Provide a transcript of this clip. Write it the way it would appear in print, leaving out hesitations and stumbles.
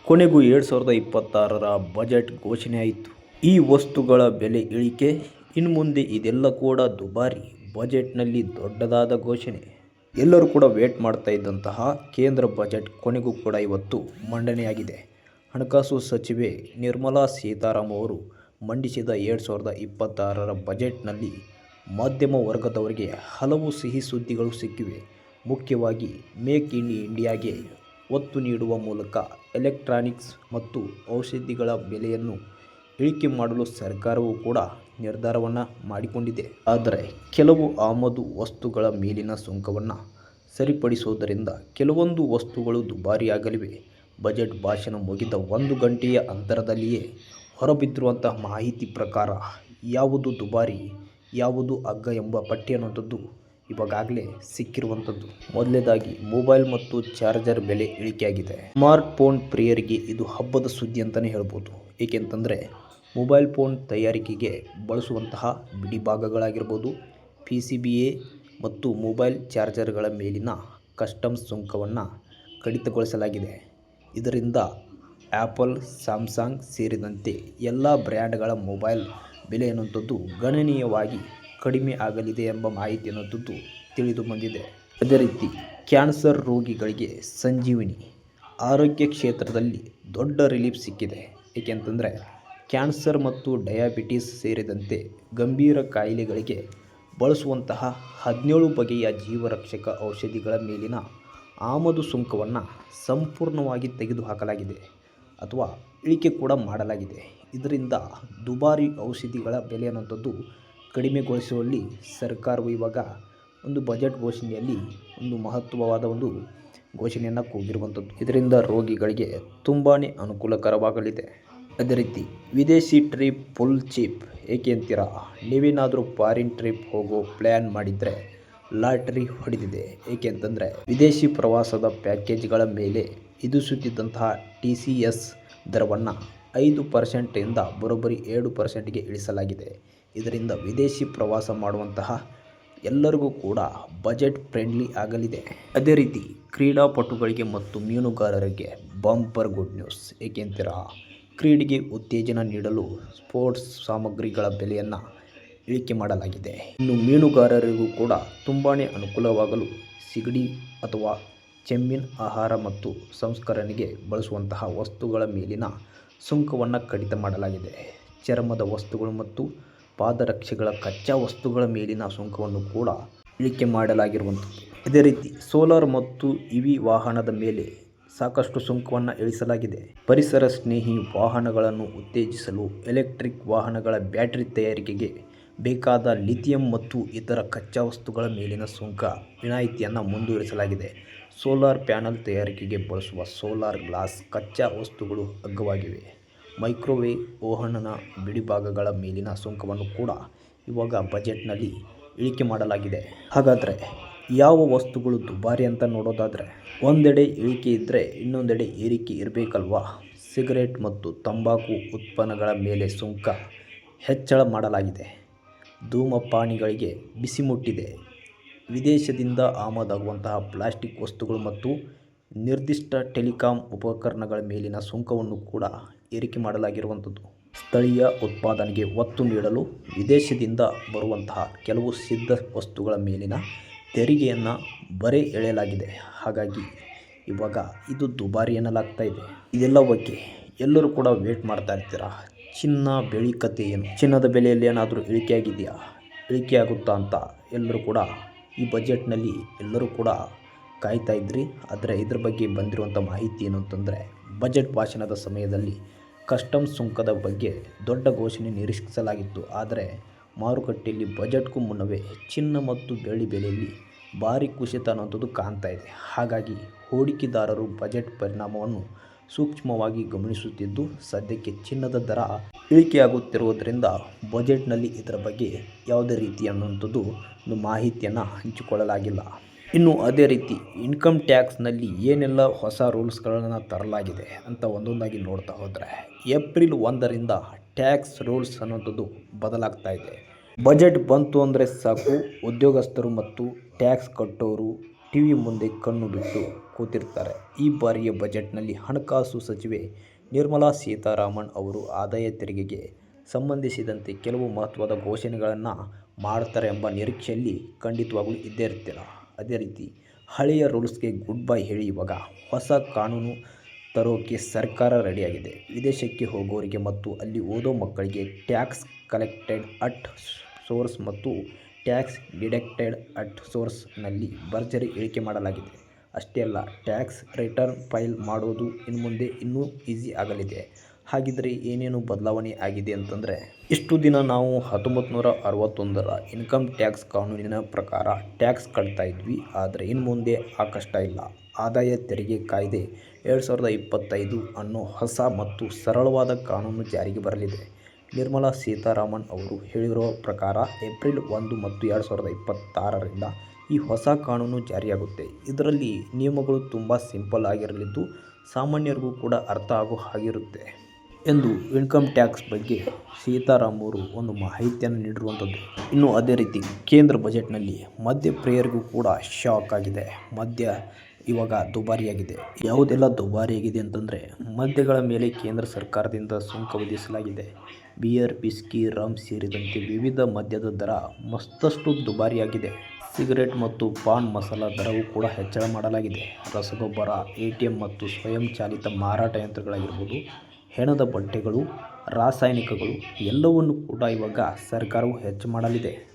ಕೊನೆಗೂ 2026ರ ಬಜೆಟ್ ಘೋಷಣೆ ಆಯಿತು. ಈ ವಸ್ತುಗಳ ಬೆಲೆ ಇಳಿಕೆ, ಇನ್ಮುಂದೆ ಇದೆಲ್ಲ ಕೂಡ ದುಬಾರಿ. ಬಜೆಟ್ನಲ್ಲಿ ದೊಡ್ಡದಾದ ಘೋಷಣೆ. ಎಲ್ಲರೂ ಕೂಡ ವೇಟ್ ಮಾಡ್ತಾ ಇದ್ದಂತಹ ಕೇಂದ್ರ ಬಜೆಟ್ ಕೊನೆಗೂ ಕೂಡ ಇವತ್ತು ಮಂಡನೆಯಾಗಿದೆ. ಹಣಕಾಸು ಸಚಿವೆ ನಿರ್ಮಲಾ ಸೀತಾರಾಮನ್ ಅವರು ಮಂಡಿಸಿದ 2026ರ ಬಜೆಟ್ನಲ್ಲಿ ಮಧ್ಯಮ ವರ್ಗದವರಿಗೆ ಹಲವು ಸಿಹಿ ಸುದ್ದಿಗಳು ಸಿಕ್ಕಿವೆ. ಮುಖ್ಯವಾಗಿ ಮೇಕ್ ಇನ್ ಇಂಡಿಯಾಗೆ ಒತ್ತು ನೀಡುವ ಮೂಲಕ ಎಲೆಕ್ಟ್ರಾನಿಕ್ಸ್ ಮತ್ತು ಔಷಧಿಗಳ ಬೆಲೆಯನ್ನು ಇಳಿಕೆ ಮಾಡಲು ಸರ್ಕಾರವು ಕೂಡ ನಿರ್ಧಾರವನ್ನು ಮಾಡಿಕೊಂಡಿದೆ. ಆದರೆ ಕೆಲವು ಆಮದು ವಸ್ತುಗಳ ಮೇಲಿನ ಸುಂಕವನ್ನು ಸರಿಪಡಿಸುವುದರಿಂದ ಕೆಲವೊಂದು ವಸ್ತುಗಳು ದುಬಾರಿಯಾಗಲಿವೆ. ಬಜೆಟ್ ಭಾಷಣ ಮುಗಿದ 1 ಗಂಟೆಯ ಅಂತರದಲ್ಲಿಯೇ ಹೊರಬಿದ್ದಿರುವಂತಹ ಮಾಹಿತಿ ಪ್ರಕಾರ ಯಾವುದು ದುಬಾರಿ, ಯಾವುದು ಅಗ್ಗ ಎಂಬ ಪಟ್ಟಿ ಅನ್ನುವಂಥದ್ದು ಇವಾಗಲೇ ಸಿಕ್ಕಿರುವಂಥದ್ದು. ಮೊದಲನೇದಾಗಿ ಮೊಬೈಲ್ ಮತ್ತು ಚಾರ್ಜರ್ ಬೆಲೆ ಇಳಿಕೆಯಾಗಿದೆ. ಸ್ಮಾರ್ಟ್ ಫೋನ್ ಪ್ರಿಯರಿಗೆ ಇದು ಹಬ್ಬದ ಸುದ್ದಿ ಅಂತಲೇ ಹೇಳ್ಬೋದು. ಏಕೆಂತಂದರೆ ಮೊಬೈಲ್ ಫೋನ್ ತಯಾರಿಕೆಗೆ ಬಳಸುವಂತಹ ಬಿಡಿ ಭಾಗಗಳಾಗಿರ್ಬೋದು, PCBA ಮತ್ತು ಮೊಬೈಲ್ ಚಾರ್ಜರ್ಗಳ ಮೇಲಿನ ಕಸ್ಟಮ್ಸ್ ಸುಂಕವನ್ನು ಕಡಿತಗೊಳಿಸಲಾಗಿದೆ. ಇದರಿಂದ ಆ್ಯಪಲ್, ಸ್ಯಾಮ್ಸಂಗ್ ಸೇರಿದಂತೆ ಎಲ್ಲ ಬ್ರ್ಯಾಂಡ್ಗಳ ಮೊಬೈಲ್ ಬೆಲೆ ಅನ್ನುವಂಥದ್ದು ಗಣನೀಯವಾಗಿ ಕಡಿಮೆ ಆಗಲಿದೆ ಎಂಬ ಮಾಹಿತಿ ಅನ್ನುವಂಥದ್ದು ತಿಳಿದು ಬಂದಿದೆ. ಅದೇ ರೀತಿ ಕ್ಯಾನ್ಸರ್ ರೋಗಿಗಳಿಗೆ ಸಂಜೀವಿನಿ ಆರೋಗ್ಯ ಕ್ಷೇತ್ರದಲ್ಲಿ ದೊಡ್ಡ ರಿಲೀಫ್ ಸಿಕ್ಕಿದೆ. ಏಕೆಂತಂದರೆ ಕ್ಯಾನ್ಸರ್ ಮತ್ತು ಡಯಾಬಿಟಿಸ್ ಸೇರಿದಂತೆ ಗಂಭೀರ ಕಾಯಿಲೆಗಳಿಗೆ ಬಳಸುವಂತಹ 17 ಬಗೆಯ ಜೀವರಕ್ಷಕ ಔಷಧಿಗಳ ಮೇಲಿನ ಆಮದು ಸುಂಕವನ್ನು ಸಂಪೂರ್ಣವಾಗಿ ತೆಗೆದುಹಾಕಲಾಗಿದೆ ಅಥವಾ ಇಳಿಕೆ ಕೂಡ ಮಾಡಲಾಗಿದೆ. ಇದರಿಂದ ದುಬಾರಿ ಔಷಧಿಗಳ ಬೆಲೆ ಅನ್ನುವಂಥದ್ದು ಕಡಿಮೆಗೊಳಿಸುವಲ್ಲಿ ಸರ್ಕಾರವು ಇವಾಗ ಒಂದು ಬಜೆಟ್ ಘೋಷಣೆಯಲ್ಲಿ ಒಂದು ಮಹತ್ವವಾದ ಒಂದು ಘೋಷಣೆಯನ್ನು ಕೂಗಿರುವಂಥದ್ದು. ಇದರಿಂದ ರೋಗಿಗಳಿಗೆ ತುಂಬಾ ಅನುಕೂಲಕರವಾಗಲಿದೆ. ಅದೇ ರೀತಿ ವಿದೇಶಿ ಟ್ರಿಪ್ ಫುಲ್ ಚೀಪ್ ಏಕೆ ಅಂತೀರಾ? ನೀವೇನಾದರೂ ಫಾರಿನ್ ಟ್ರಿಪ್ ಹೋಗೋ ಪ್ಲ್ಯಾನ್ ಮಾಡಿದರೆ ಲಾಟರಿ ಹೊಡೆದಿದೆ. ಏಕೆ ಅಂತಂದರೆ ವಿದೇಶಿ ಪ್ರವಾಸದ ಪ್ಯಾಕೇಜ್ಗಳ ಮೇಲೆ ವಿಧಿಸುತ್ತಿದ್ದಂತಹ TCS ದರವನ್ನು 5% ಬರೋಬ್ಬರಿ 7%ಗೆ ಇಳಿಸಲಾಗಿದೆ. ಇದರಿಂದ ವಿದೇಶಿ ಪ್ರವಾಸ ಮಾಡುವಂತಹ ಎಲ್ಲರಿಗೂ ಕೂಡ ಬಜೆಟ್ ಫ್ರೆಂಡ್ಲಿ ಆಗಲಿದೆ. ಅದೇ ರೀತಿ ಕ್ರೀಡಾಪಟುಗಳಿಗೆ ಮತ್ತು ಮೀನುಗಾರರಿಗೆ ಬಂಪರ್ ಗುಡ್ ನ್ಯೂಸ್. ಏಕೆ ಅಂತೀರಾ? ಕ್ರೀಡೆಗೆ ಉತ್ತೇಜನ ನೀಡಲು ಸ್ಪೋರ್ಟ್ಸ್ ಸಾಮಗ್ರಿಗಳ ಬೆಲೆಯನ್ನು ಇಳಿಕೆ ಮಾಡಲಾಗಿದೆ. ಇನ್ನು ಮೀನುಗಾರರಿಗೂ ಕೂಡ ತುಂಬಾ ಅನುಕೂಲವಾಗಲು ಸಿಗಡಿ ಅಥವಾ ಚೆಮ್ಮಿನ್ ಆಹಾರ ಮತ್ತು ಸಂಸ್ಕರಣೆಗೆ ಬಳಸುವಂತಹ ವಸ್ತುಗಳ ಮೇಲಿನ ಸುಂಕವನ್ನು ಕಡಿತ ಮಾಡಲಾಗಿದೆ. ಚರ್ಮದ ವಸ್ತುಗಳು ಮತ್ತು ಪಾದರಕ್ಷೆಗಳ ಕಚ್ಚಾ ವಸ್ತುಗಳ ಮೇಲಿನ ಸುಂಕವನ್ನು ಕೂಡ ಇಳಿಕೆ ಮಾಡಲಾಗಿರುವಂಥದ್ದು. ಅದೇ ರೀತಿ ಸೋಲಾರ್ ಮತ್ತು EV ವಾಹನದ ಮೇಲೆ ಸಾಕಷ್ಟು ಸುಂಕವನ್ನು ಇಳಿಸಲಾಗಿದೆ. ಪರಿಸರ ಸ್ನೇಹಿ ವಾಹನಗಳನ್ನು ಉತ್ತೇಜಿಸಲು ಎಲೆಕ್ಟ್ರಿಕ್ ವಾಹನಗಳ ಬ್ಯಾಟರಿ ತಯಾರಿಕೆಗೆ ಬೇಕಾದ ಲಿಥಿಯಂ ಮತ್ತು ಇತರ ಕಚ್ಚಾ ವಸ್ತುಗಳ ಮೇಲಿನ ಸುಂಕ ವಿನಾಯಿತಿಯನ್ನು ಮುಂದುವರಿಸಲಾಗಿದೆ. ಸೋಲಾರ್ ಪ್ಯಾನಲ್ ತಯಾರಿಕೆಗೆ ಬಳಸುವ ಸೋಲಾರ್ ಗ್ಲಾಸ್ ಕಚ್ಚಾ ವಸ್ತುಗಳು ಅಗ್ಗವಾಗಿವೆ. ಮೈಕ್ರೋವೇವ್ ಓವನ್ನ ಬಿಡಿಭಾಗಗಳ ಮೇಲಿನ ಸುಂಕವನ್ನು ಕೂಡ ಇವಾಗ ಬಜೆಟ್ನಲ್ಲಿ ಇಳಿಕೆ ಮಾಡಲಾಗಿದೆ. ಹಾಗಾದರೆ ಯಾವ ವಸ್ತುಗಳು ದುಬಾರಿ ಅಂತ ನೋಡೋದಾದರೆ ಒಂದೆಡೆ ಇಳಿಕೆ ಇದ್ದರೆ ಇನ್ನೊಂದೆಡೆ ಏರಿಕೆ ಇರಬೇಕಲ್ವಾ? ಸಿಗರೇಟ್ ಮತ್ತು ತಂಬಾಕು ಉತ್ಪನ್ನಗಳ ಮೇಲೆ ಸುಂಕ ಹೆಚ್ಚಳ ಮಾಡಲಾಗಿದೆ. ಧೂಮಪಾನಿಗಳಿಗೆ ಬಿಸಿ ಮುಟ್ಟಿದೆ. ವಿದೇಶದಿಂದ ಆಮದಾಗುವಂತಹ ಪ್ಲಾಸ್ಟಿಕ್ ವಸ್ತುಗಳು ಮತ್ತು ನಿರ್ದಿಷ್ಟ ಟೆಲಿಕಾಂ ಉಪಕರಣಗಳ ಮೇಲಿನ ಸುಂಕವನ್ನು ಕೂಡ ಏರಿಕೆ ಮಾಡಲಾಗಿರುವಂಥದ್ದು. ಸ್ಥಳೀಯ ಉತ್ಪಾದನೆಗೆ ಒತ್ತು ನೀಡಲು ವಿದೇಶದಿಂದ ಬರುವಂತಹ ಕೆಲವು ಸಿದ್ಧ ವಸ್ತುಗಳ ಮೇಲಿನ ತೆರಿಗೆಯನ್ನು ಬರೆ ಎಳೆಯಲಾಗಿದೆ. ಹಾಗಾಗಿ ಇವಾಗ ಇದು ದುಬಾರಿ ಎನ್ನಲಾಗ್ತಾ ಇದೆ. ಇದೆಲ್ಲ ಬಗ್ಗೆ ಎಲ್ಲರೂ ಕೂಡ ವೇಟ್ ಮಾಡ್ತಾ ಇರ್ತೀರಾ. ಚಿನ್ನ ಬೆಳ್ಳಿ ಕಥೆ ಏನು? ಚಿನ್ನದ ಬೆಲೆಯಲ್ಲಿ ಏನಾದರೂ ಇಳಿಕೆ ಆಗಿದೆಯಾ? ಇಳಿಕೆ ಆಗುತ್ತಾ ಅಂತ ಎಲ್ಲರೂ ಕೂಡ ಈ ಬಜೆಟ್ನಲ್ಲಿ ಎಲ್ಲರೂ ಕೂಡ ಕಾಯ್ತಾ ಇದ್ರಿ. ಆದರೆ ಇದ್ರ ಬಗ್ಗೆ ಬಂದಿರುವಂಥ ಮಾಹಿತಿ ಏನು ಅಂತಂದರೆ ಬಜೆಟ್ ಭಾಷಣದ ಸಮಯದಲ್ಲಿ ಕಸ್ಟಮ್ಸ್ ಸುಂಕದ ಬಗ್ಗೆ ದೊಡ್ಡ ಘೋಷಣೆ ನಿರೀಕ್ಷಿಸಲಾಗಿತ್ತು. ಆದರೆ ಮಾರುಕಟ್ಟೆಯಲ್ಲಿ ಬಜೆಟ್ಗೂ ಮುನ್ನವೇ ಚಿನ್ನ ಮತ್ತು ಬೆಳ್ಳಿ ಬೆಲೆಯಲ್ಲಿ ಭಾರಿ ಕುಸಿತ ಅನ್ನುವಂಥದ್ದು ಕಾಣ್ತಾ ಇದೆ. ಹಾಗಾಗಿ ಹೂಡಿಕೆದಾರರು ಬಜೆಟ್ ಪರಿಣಾಮವನ್ನು ಸೂಕ್ಷ್ಮವಾಗಿ ಗಮನಿಸುತ್ತಿದ್ದು ಸದ್ಯಕ್ಕೆ ಚಿನ್ನದ ದರ ಇಳಿಕೆಯಾಗುತ್ತಿರುವುದರಿಂದ ಬಜೆಟ್ನಲ್ಲಿ ಇದರ ಬಗ್ಗೆ ಯಾವುದೇ ರೀತಿ ಅನ್ನುವಂಥದ್ದು ಒಂದು ಮಾಹಿತಿಯನ್ನು ಹಂಚಿಕೊಳ್ಳಲಾಗಿಲ್ಲ. ಇನ್ನು ಅದೇ ರೀತಿ ಇನ್ಕಮ್ ಟ್ಯಾಕ್ಸ್ನಲ್ಲಿ ಏನೆಲ್ಲ ಹೊಸ ರೂಲ್ಸ್ಗಳನ್ನು ತರಲಾಗಿದೆ ಅಂತ ಒಂದೊಂದಾಗಿ ನೋಡ್ತಾ ಹೋದರೆ ಏಪ್ರಿಲ್ 1ರಿಂದ ಟ್ಯಾಕ್ಸ್ ರೂಲ್ಸ್ ಅನ್ನುವಂಥದ್ದು ಬದಲಾಗ್ತಾ ಇದೆ. ಬಜೆಟ್ ಬಂತು ಅಂದರೆ ಸಾಕು, ಉದ್ಯೋಗಸ್ಥರು ಮತ್ತು ಟ್ಯಾಕ್ಸ್ ಕಟ್ಟೋರು TV ಮುಂದೆ ಕಣ್ಣು ಬಿಟ್ಟು ಕೂತಿರ್ತಾರೆ. ಈ ಬಾರಿಯ ಬಜೆಟ್ನಲ್ಲಿ ಹಣಕಾಸು ಸಚಿವೆ ನಿರ್ಮಲಾ ಸೀತಾರಾಮನ್ ಅವರು ಆದಾಯ ತೆರಿಗೆಗೆ ಸಂಬಂಧಿಸಿದಂತೆ ಕೆಲವು ಮಹತ್ವದ ಘೋಷಣೆಗಳನ್ನು ಮಾಡ್ತಾರೆ ಎಂಬ ನಿರೀಕ್ಷೆಯಲ್ಲಿ ಖಂಡಿತವಾಗ್ಲೂ ಇದ್ದೇ ಇರ್ತೀರ. ಅದೇ ರೀತಿ ಹಳೆಯ ರೂಲ್ಸ್ಗೆ ಗುಡ್ ಬೈ ಹೇಳಿ ಇವಾಗ ಹೊಸ ಕಾನೂನು ತರೋಕೆ ಸರ್ಕಾರ ರೆಡಿಯಾಗಿದೆ. ವಿದೇಶಕ್ಕೆ ಹೋಗೋರಿಗೆ ಮತ್ತು ಅಲ್ಲಿ ಓದೋ ಮಕ್ಕಳಿಗೆ ಟ್ಯಾಕ್ಸ್ ಕಲೆಕ್ಟೆಡ್ ಅಟ್ ಸೋರ್ಸ್ ಮತ್ತು ಟ್ಯಾಕ್ಸ್ ಡಿಡಕ್ಟೆಡ್ ಅಟ್ ಸೋರ್ಸ್ನಲ್ಲಿ ಭರ್ಜರಿ ಇಳಿಕೆ ಮಾಡಲಾಗಿದೆ. ಅಷ್ಟೇ ಅಲ್ಲ, ಟ್ಯಾಕ್ಸ್ ರಿಟರ್ನ್ ಫೈಲ್ ಮಾಡೋದು ಇನ್ಮುಂದೆ ಇನ್ನೂ ಈಸಿ ಆಗಲಿದೆ. ಹಾಗಿದ್ರೆ ಏನೇನು ಬದಲಾವಣೆ ಆಗಿದೆ ಅಂತಂದರೆ, ಇಷ್ಟು ದಿನ ನಾವು 1961ರ ಇನ್ಕಮ್ ಟ್ಯಾಕ್ಸ್ ಕಾನೂನಿನ ಪ್ರಕಾರ ಟ್ಯಾಕ್ಸ್ ಕಟ್ತಾ ಇದ್ವಿ. ಆದರೆ ಇನ್ಮುಂದೆ ಆ ಕಷ್ಟ ಇಲ್ಲ. ಆದಾಯ ತೆರಿಗೆ ಕಾಯ್ದೆ 2025 ಅನ್ನೋ ಹೊಸ ಮತ್ತು ಸರಳವಾದ ಕಾನೂನು ಜಾರಿಗೆ ಬರಲಿದೆ. ನಿರ್ಮಲಾ ಸೀತಾರಾಮನ್ ಅವರು ಹೇಳಿರೋ ಪ್ರಕಾರ ಏಪ್ರಿಲ್ 1 ಮತ್ತು 2026ರಿಂದ ಈ ಹೊಸ ಕಾನೂನು ಜಾರಿಯಾಗುತ್ತೆ. ಇದರಲ್ಲಿ ನಿಯಮಗಳು ತುಂಬ ಸಿಂಪಲ್ ಆಗಿರಲಿದ್ದು ಸಾಮಾನ್ಯರಿಗೂ ಕೂಡ ಅರ್ಥ ಆಗೋ ಹಾಗಿರುತ್ತೆ ಎಂದು ಇನ್ಕಮ್ ಟ್ಯಾಕ್ಸ್ ಬಗ್ಗೆ ಸೀತಾರಾಮರು ಒಂದು ಮಾಹಿತಿಯನ್ನು ನೀಡಿರುವಂಥದ್ದು. ಇನ್ನು ಅದೇ ರೀತಿ ಕೇಂದ್ರ ಬಜೆಟ್ನಲ್ಲಿ ಮದ್ಯ ಪ್ರಿಯರಿಗೂ ಕೂಡ ಶಾಕ್ ಆಗಿದೆ. ಮದ್ಯ ಇವಾಗ ದುಬಾರಿಯಾಗಿದೆ. ಯಾವುದೆಲ್ಲ ದುಬಾರಿಯಾಗಿದೆ ಅಂತಂದರೆ, ಮದ್ಯಗಳ ಮೇಲೆ ಕೇಂದ್ರ ಸರ್ಕಾರದಿಂದ ಸುಂಕ ವಿಧಿಸಲಾಗಿದೆ. ಬಿಯರ್, ವಿಸ್ಕಿ, ರಮ್ ಸೇರಿದಂತೆ ವಿವಿಧ ಮದ್ಯದ ದರ ಮತ್ತಷ್ಟು ದುಬಾರಿಯಾಗಿದೆ. ಸಿಗರೇಟ್ ಮತ್ತು ಪಾನ್ ಮಸಾಲ ದರವೂ ಕೂಡ ಹೆಚ್ಚಳ ಮಾಡಲಾಗಿದೆ. ರಸಗೊಬ್ಬರ, ATM ಮತ್ತು ಸ್ವಯಂ ಚಾಲಿತ ಮಾರಾಟ ಯಂತ್ರಗಳಾಗಿರ್ಬೋದು, ಹೆಣದ ಬಟ್ಟೆಗಳು, ರಾಸಾಯನಿಕಗಳು ಎಲ್ಲವನ್ನೂ ಕೂಡ ಇವಾಗ ಸರ್ಕಾರವು ಹೆಚ್ಚು ಮಾಡಲಿದೆ.